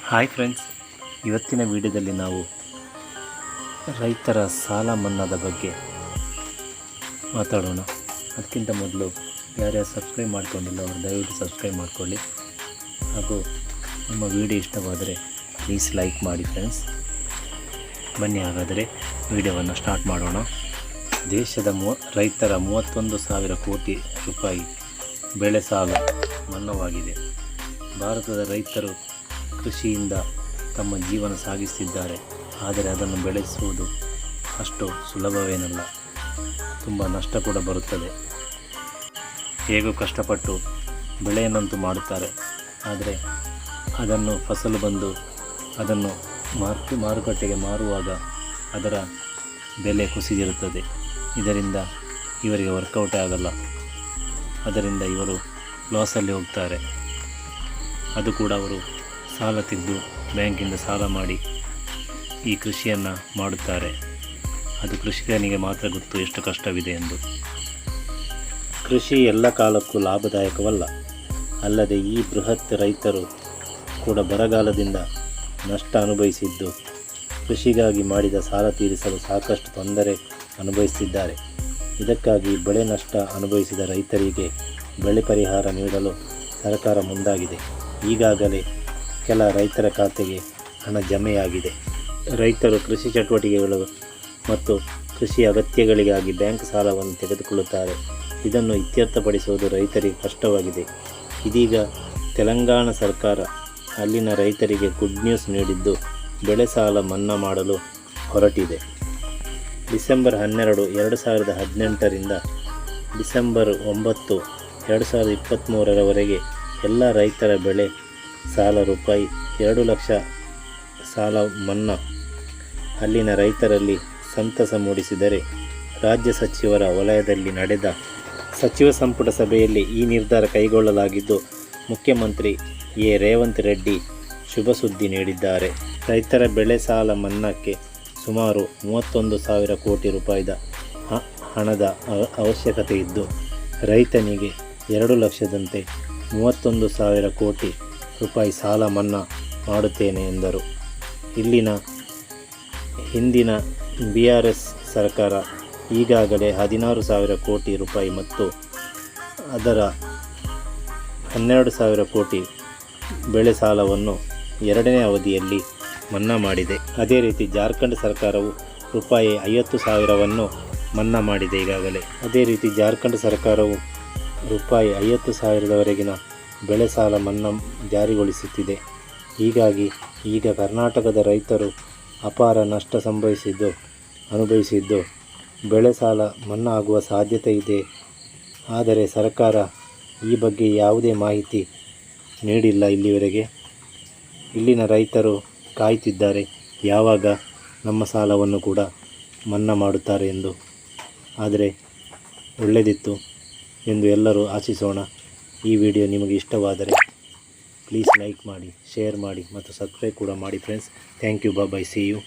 Hi friends, ಇವತ್ತಿನ ವಿಡಿಯೋದಲ್ಲಿ ನಾವು ರೈತರ ಸಾಲ ಮನ್ನಾದ ಬಗ್ಗೆ ಮಾತಾಡೋಣ. ಅದಕ್ಕಿಂತ ಮೊದಲು ಯಾರ್ಯಾರು ಸಬ್ಸ್ಕ್ರೈಬ್ ಮಾಡ್ಕೊಂಡಿಲ್ಲ ಅವರು ದಯವಿಟ್ಟು ಸಬ್ಸ್ಕ್ರೈಬ್ ಮಾಡಿಕೊಳ್ಳಿ. ಹಾಗೂ ನಮ್ಮ ವಿಡಿಯೋ ಇಷ್ಟವಾದರೆ ಪ್ಲೀಸ್ ಲೈಕ್ ಮಾಡಿ ಫ್ರೆಂಡ್ಸ್. ಬನ್ನಿ ಹಾಗಾದರೆ ವಿಡಿಯೋವನ್ನು ಸ್ಟಾರ್ಟ್ ಮಾಡೋಣ. ದೇಶದ ರೈತರ 31,000 ಕೋಟಿ ರೂಪಾಯಿ ಬೆಳೆ ಸಾಲ ಮನ್ನಾವಾಗಿದೆ. ಭಾರತದ ರೈತರು ಕೃಷಿಯಿಂದ ತಮ್ಮ ಜೀವನ ಸಾಗಿಸುತ್ತಿದ್ದಾರೆ. ಆದರೆ ಅದನ್ನು ಬೆಳೆಸುವುದು ಅಷ್ಟು ಸುಲಭವೇನಲ್ಲ. ತುಂಬ ನಷ್ಟ ಕೂಡ ಬರುತ್ತದೆ. ಹೇಗೂ ಕಷ್ಟಪಟ್ಟು ಬೆಳೆಯನ್ನಂತೂ ಮಾಡುತ್ತಾರೆ. ಆದರೆ ಅದನ್ನು ಫಸಲು ಬಂದು ಅದನ್ನು ಮಾರುಕಟ್ಟೆಗೆ ಮಾರುವಾಗ ಅದರ ಬೆಲೆ ಕುಸಿದಿರುತ್ತದೆ. ಇದರಿಂದ ಇವರಿಗೆ ವರ್ಕೌಟ್ ಆಗಲ್ಲ. ಅದರಿಂದ ಇವರು ಲಾಸಲ್ಲಿ ಹೋಗ್ತಾರೆ. ಅದು ಕೂಡ ಅವರು ಸಾಲ ತೆಗೆದು ಬ್ಯಾಂಕಿಂದ ಸಾಲ ಮಾಡಿ ಈ ಕೃಷಿಯನ್ನು ಮಾಡುತ್ತಾರೆ. ಅದು ಕೃಷಿಕನಿಗೆ ಮಾತ್ರ ಗೊತ್ತು ಎಷ್ಟು ಕಷ್ಟವಿದೆ ಎಂದು. ಕೃಷಿ ಎಲ್ಲ ಕಾಲಕ್ಕೂ ಲಾಭದಾಯಕವಲ್ಲ. ಅಲ್ಲದೆ ಈ ಬೃಹತ್ ರೈತರು ಕೂಡ ಬರಗಾಲದಿಂದ ನಷ್ಟ ಅನುಭವಿಸಿದ್ದು ಕೃಷಿಗಾಗಿ ಮಾಡಿದ ಸಾಲ ತೀರಿಸಲು ಸಾಕಷ್ಟು ತೊಂದರೆ ಅನುಭವಿಸುತ್ತಿದ್ದಾರೆ. ಇದಕ್ಕಾಗಿ ಬೆಳೆ ನಷ್ಟ ಅನುಭವಿಸಿದ ರೈತರಿಗೆ ಬೆಳೆ ಪರಿಹಾರ ನೀಡಲು ಸರ್ಕಾರ ಮುಂದಾಗಿದೆ. ಈಗಾಗಲೇ ಕೆಲ ರೈತರ ಖಾತೆಗೆ ಹಣ ಜಮೆಯಾಗಿದೆ. ರೈತರು ಕೃಷಿ ಚಟುವಟಿಕೆಗಳು ಮತ್ತು ಕೃಷಿ ಅಗತ್ಯಗಳಿಗಾಗಿ ಬ್ಯಾಂಕ್ ಸಾಲವನ್ನು ತೆಗೆದುಕೊಳ್ಳುತ್ತಾರೆ. ಇದನ್ನು ಇತ್ಯರ್ಥಪಡಿಸುವುದು ರೈತರಿಗೆ ಕಷ್ಟವಾಗಿದೆ. ಇದೀಗ ತೆಲಂಗಾಣ ಸರ್ಕಾರ ಅಲ್ಲಿನ ರೈತರಿಗೆ ಗುಡ್ ನ್ಯೂಸ್ ನೀಡಿದ್ದು ಬೆಳೆ ಸಾಲ ಮನ್ನಾ ಮಾಡಲು ಹೊರಟಿದೆ. ಡಿಸೆಂಬರ್ 12, 2018ರಿಂದ ಡಿಸೆಂಬರ್ 9, 2023ರವರೆಗೆ ಎಲ್ಲ ರೈತರ ಬೆಳೆ ಸಾಲ ರೂಪಾಯಿ 2 ಲಕ್ಷ ಸಾಲ ಮನ್ನಾ ಅಲ್ಲಿನ ರೈತರಲ್ಲಿ ಸಂತಸ ಮೂಡಿಸಿದರೆ, ರಾಜ್ಯ ಸಚಿವರ ವಲಯದಲ್ಲಿ ನಡೆದ ಸಚಿವ ಸಂಪುಟ ಸಭೆಯಲ್ಲಿ ಈ ನಿರ್ಧಾರ ಕೈಗೊಳ್ಳಲಾಗಿದ್ದು ಮುಖ್ಯಮಂತ್ರಿ ರೇವಂತ್ ರೆಡ್ಡಿ ಶುಭ ಸುದ್ದಿ ನೀಡಿದ್ದಾರೆ. ರೈತರ ಬೆಳೆ ಸಾಲ ಮನ್ನಾಕ್ಕೆ ಸುಮಾರು 31,000 ಕೋಟಿ ರೂಪಾಯಿದ ಹಣದ ಅವಶ್ಯಕತೆ ಇದ್ದು, ರೈತನಿಗೆ 2 ಲಕ್ಷದಂತೆ 31,000 ಕೋಟಿ ರೂಪಾಯಿ ಸಾಲ ಮನ್ನಾ ಮಾಡುತ್ತೇನೆ ಎಂದರು. ಹಿಂದಿನ BRS ಸರ್ಕಾರ ಈಗಾಗಲೇ 16,000 ಕೋಟಿ ರೂಪಾಯಿ ಮತ್ತು ಅದರ 12,000 ಕೋಟಿ ಬೆಳೆ ಸಾಲವನ್ನು 2ನೇ ಅವಧಿಯಲ್ಲಿ ಮನ್ನಾ ಮಾಡಿದೆ. ಅದೇ ರೀತಿ ಜಾರ್ಖಂಡ್ ಸರ್ಕಾರವು ರೂಪಾಯಿ 50,000ವನ್ನು ಮನ್ನಾ ಮಾಡಿದೆ. ಅದೇ ರೀತಿ ಜಾರ್ಖಂಡ್ ಸರ್ಕಾರವು ರೂಪಾಯಿ 50,000ದವರೆಗಿನ ಬೆಳೆ ಸಾಲ ಮನ್ನಾ ಜಾರಿಗೊಳಿಸುತ್ತಿದೆ. ಹೀಗಾಗಿ ಈಗ ಕರ್ನಾಟಕದ ರೈತರು ಅಪಾರ ನಷ್ಟ ಅನುಭವಿಸಿದ್ದು ಬೆಳೆ ಸಾಲ ಮನ್ನಾ ಆಗುವ ಸಾಧ್ಯತೆ ಇದೆ. ಆದರೆ ಸರ್ಕಾರ ಈ ಬಗ್ಗೆ ಯಾವುದೇ ಮಾಹಿತಿ ನೀಡಿಲ್ಲ ಇಲ್ಲಿವರೆಗೆ. ಇಲ್ಲಿನ ರೈತರು ಕಾಯ್ತಿದ್ದಾರೆ ಯಾವಾಗ ನಮ್ಮ ಸಾಲವನ್ನು ಕೂಡ ಮನ್ನಾ ಮಾಡುತ್ತಾರೆ ಎಂದು. ಆದರೆ ಒಳ್ಳೆಯದಿತ್ತು ಎಂದು ಎಲ್ಲರೂ ಆಶಿಸೋಣ. ಈ ವಿಡಿಯೋ ನಿಮಗೆ ಇಷ್ಟವಾದರೆ ಪ್ಲೀಸ್ ಲೈಕ್ ಮಾಡಿ, ಶೇರ್ ಮಾಡಿ ಮತ್ತು ಸಬ್ಸ್ಕ್ರೈಬ್ ಕೂಡ ಮಾಡಿ friends. Thank you. Bye. See you.